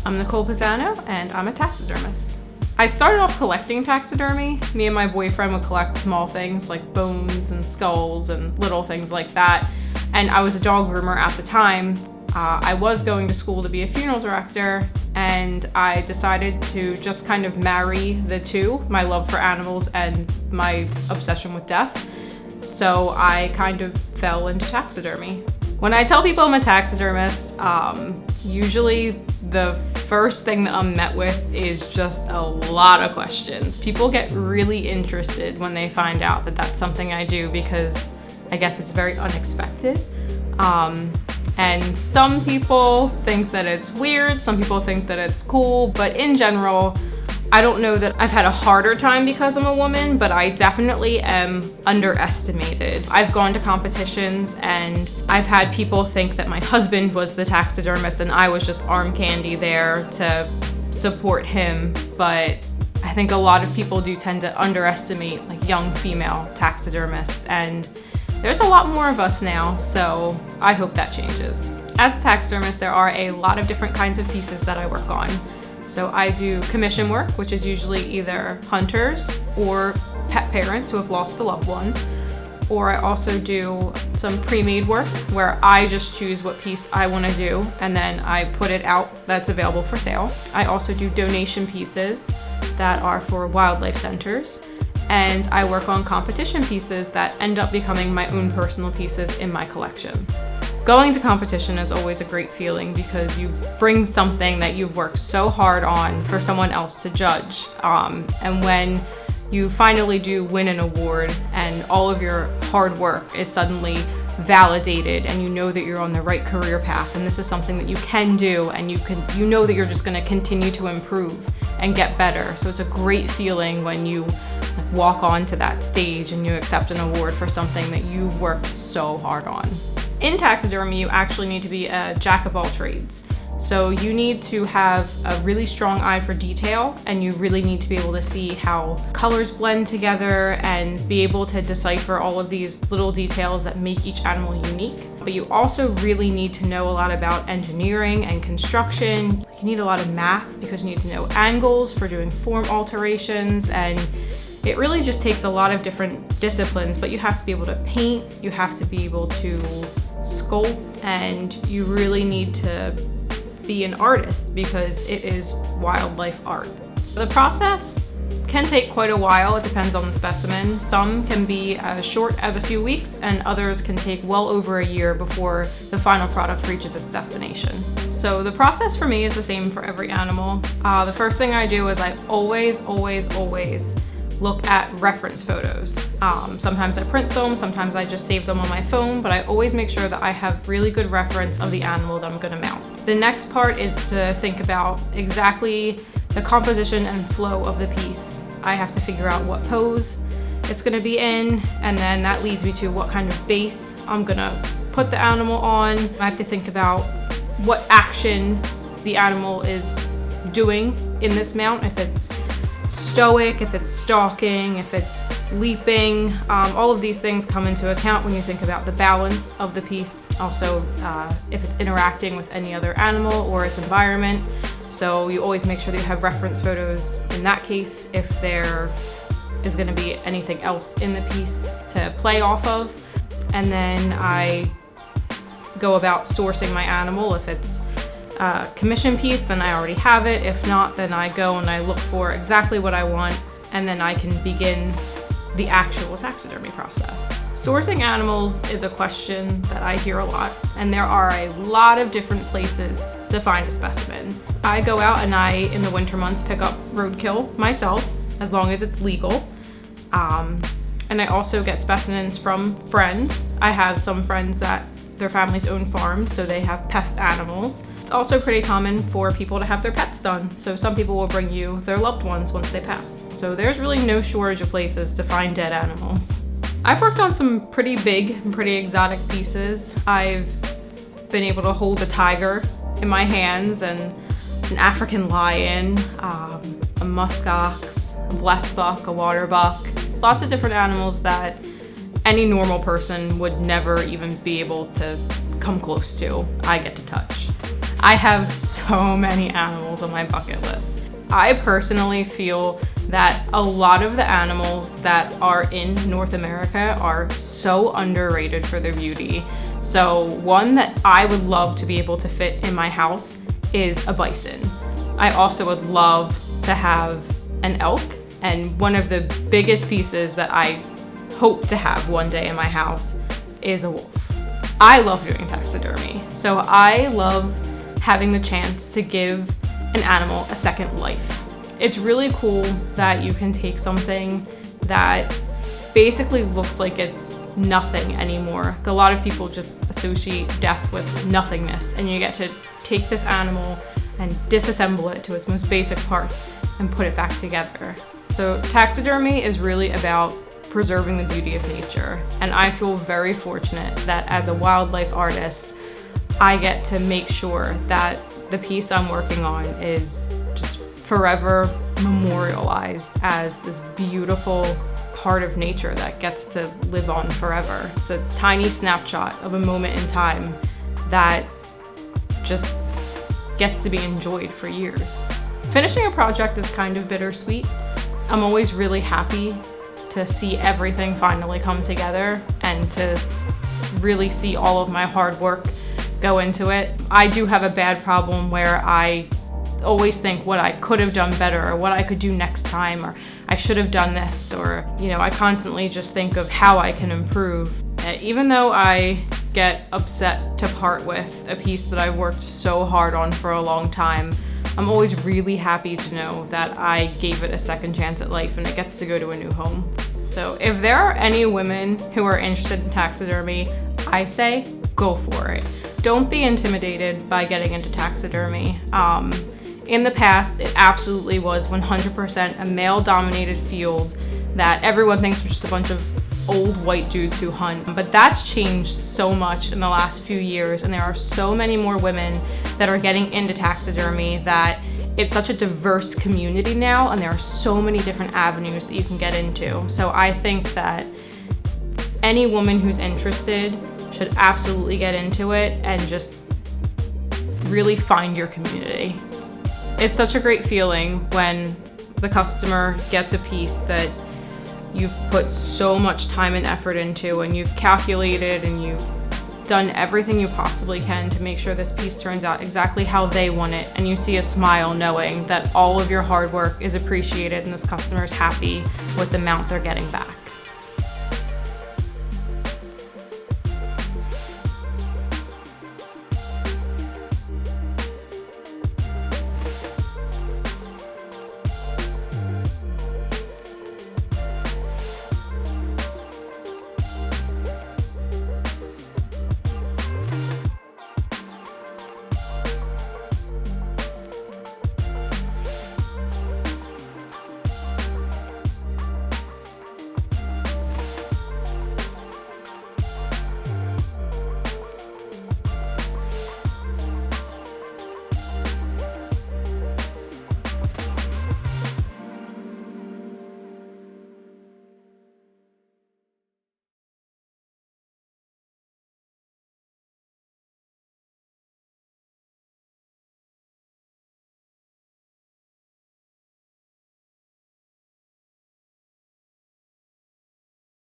I'm Nicole Pezzano, and I'm a taxidermist. I started off collecting taxidermy. Me and my boyfriend would collect small things like bones and skulls and little things like that. And I was a dog groomer at the time. I was going to school to be a funeral director, and I decided to just kind of marry the two, my love for animals and my obsession with death. So I kind of fell into taxidermy. When I tell people I'm a taxidermist, usually the first thing that I'm met with is just a lot of questions. People get really interested when they find out that that's something I do, because I guess it's very unexpected. And some people think that it's weird, some people think that it's cool, but in general, I don't know that I've had a harder time because I'm a woman, but I definitely am underestimated. I've gone to competitions and I've had people think that my husband was the taxidermist and I was just arm candy there to support him, but I think a lot of people do tend to underestimate like young female taxidermists, and there's a lot more of us now, so I hope that changes. As a taxidermist, there are a lot of different kinds of pieces that I work on. So I do commission work, which is usually either hunters or pet parents who have lost a loved one. Or I also do some pre-made work where I just choose what piece I want to do and then I put it out that's available for sale. I also do donation pieces that are for wildlife centers. And I work on competition pieces that end up becoming my own personal pieces in my collection. Going to competition is always a great feeling because you bring something that you've worked so hard on for someone else to judge. And when you finally do win an award and all of your hard work is suddenly validated and you know that you're on the right career path and this is something that you can do and you know that you're just going to continue to improve and get better. So it's a great feeling when you walk onto that stage and you accept an award for something that you've worked so hard on. In taxidermy, you actually need to be a jack of all trades. So you need to have a really strong eye for detail, and you really need to be able to see how colors blend together and be able to decipher all of these little details that make each animal unique. But you also really need to know a lot about engineering and construction. You need a lot of math because you need to know angles for doing form alterations, and it really just takes a lot of different disciplines, but you have to be able to paint, you have to be able to sculpt, and you really need to be an artist because it is wildlife art. The process can take quite a while. It depends on the specimen. Some can be as short as a few weeks and others can take well over a year before the final product reaches its destination. So the process for me is the same for every animal. The first thing I do is I always look at reference photos. Sometimes I print them, sometimes I just save them on my phone, but I always make sure that I have really good reference of the animal that I'm gonna mount. The next part is to think about exactly the composition and flow of the piece. I have to figure out what pose it's gonna be in, and then that leads me to what kind of base I'm gonna put the animal on. I have to think about what action the animal is doing in this mount, if it's stoic, if it's stalking, if it's leaping. All of these things come into account when you think about the balance of the piece. Also, if it's interacting with any other animal or its environment. So you always make sure that you have reference photos in that case if there is going to be anything else in the piece to play off of. And then I go about sourcing my animal. If it's commission piece, then I already have it. If not, then I go and I look for exactly what I want, and then I can begin the actual taxidermy process. Sourcing animals is a question that I hear a lot, and there are a lot of different places to find a specimen. I go out and in the winter months, pick up roadkill myself, as long as it's legal. And I also get specimens from friends. I have some friends that their families own farms, so they have pest animals. It's also pretty common for people to have their pets done. So some people will bring you their loved ones once they pass. So there's really no shortage of places to find dead animals. I've worked on some pretty big and pretty exotic pieces. I've been able to hold a tiger in my hands and an African lion, a muskox, a blessbuck, a water buck. Lots of different animals that any normal person would never even be able to come close to. I get to touch. I have so many animals on my bucket list. I personally feel that a lot of the animals that are in North America are so underrated for their beauty. So one that I would love to be able to fit in my house is a bison. I also would love to have an elk, and one of the biggest pieces that I hope to have one day in my house is a wolf. I love doing taxidermy, so I love having the chance to give an animal a second life. It's really cool that you can take something that basically looks like it's nothing anymore. A lot of people just associate death with nothingness, and you get to take this animal and disassemble it to its most basic parts and put it back together. So taxidermy is really about preserving the beauty of nature, and I feel very fortunate that as a wildlife artist, I get to make sure that the piece I'm working on is just forever memorialized as this beautiful part of nature that gets to live on forever. It's a tiny snapshot of a moment in time that just gets to be enjoyed for years. Finishing a project is kind of bittersweet. I'm always really happy to see everything finally come together and to really see all of my hard work go into it. I do have a bad problem where I always think what I could have done better, or what I could do next time, or I should have done this, or I constantly just think of how I can improve. Even though I get upset to part with a piece that I've worked so hard on for a long time, I'm always really happy to know that I gave it a second chance at life and it gets to go to a new home. So if there are any women who are interested in taxidermy, I say go for it. Don't be intimidated by getting into taxidermy. In the past, it absolutely was 100% a male-dominated field that everyone thinks was just a bunch of old white dudes who hunt. But that's changed so much in the last few years, and there are so many more women that are getting into taxidermy that it's such a diverse community now, and there are so many different avenues that you can get into. So I think that any woman who's interested should absolutely get into it and just really find your community. It's such a great feeling when the customer gets a piece that you've put so much time and effort into, and you've calculated and you've done everything you possibly can to make sure this piece turns out exactly how they want it, and you see a smile knowing that all of your hard work is appreciated and this customer is happy with the amount they're getting back.